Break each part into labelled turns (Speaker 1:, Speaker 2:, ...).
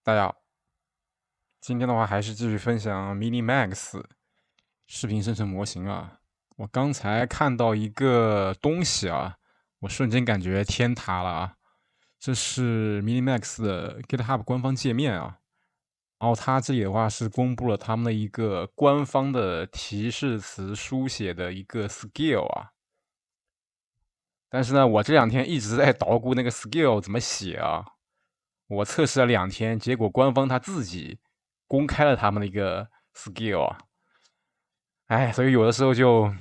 Speaker 1: 大家好，今天的話還是繼續分享 MiniMax 視頻生成模型啊。我剛才看到一個東西啊，我瞬間感覺天塌了啊！這是 MiniMax 的 GitHub 官方界面啊，然後它這裡的話是公布了他們的一個官方的提示詞書寫的一個 skill 啊。但是呢，我這2天一直在搗鼓那個 skill 怎麼寫啊。我測試了2天，結果官方他自己公開了他們的一個 skill 啊，所以有的時候就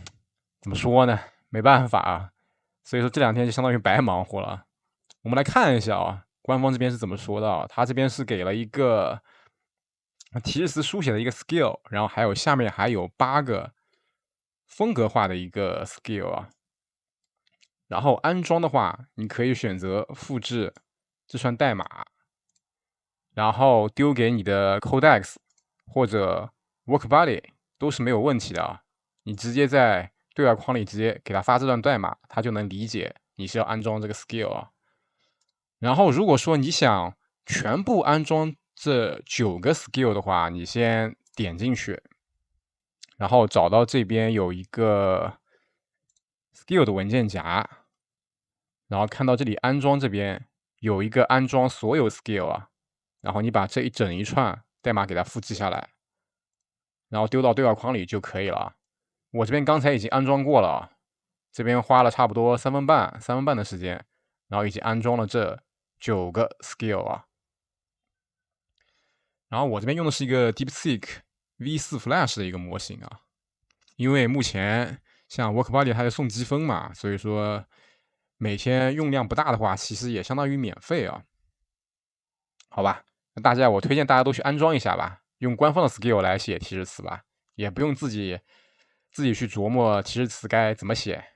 Speaker 1: 怎麼說呢，沒辦法啊，所以說這2天就相當於白忙活了。我們來看一下啊，官方這邊是怎麼說的啊？他這邊是給了一個提示詞書寫的一個 skill， 然後還有下面還有8個風格化的一個 skill 啊。然後安裝的話，你可以選擇複製這串代碼，然後丟給你的 Codex 或者 Workbody 都是沒有問題的啊。你直接在對話框裡直接給他發這段代碼，他就能理解你是要安裝這個 skill 啊。然後如果說你想全部安裝這9個 skill 的話，你先點進去，然後找到這邊有一個 skill 的文件夾，然後看到這裡安裝這邊有一個安裝所有 skill 啊。然後你把這一整一串代碼給它複製下來，然後丟到對話框裡就可以了。我這邊剛才已經安裝過了，這邊花了差不多3分半的時間，然後已經安裝了這9個 skill 啊。然後我這邊用的是一個 DeepSeek V4 Flash 的一個模型啊，因為目前像 Workbody 它是送積分嘛，所以說每天用量不大的話，其實也相當於免費啊。好吧。那我推薦大家都去安裝一下吧，用官方的 skill 來寫提示詞吧，也不用自己去琢磨提示詞該怎麼寫，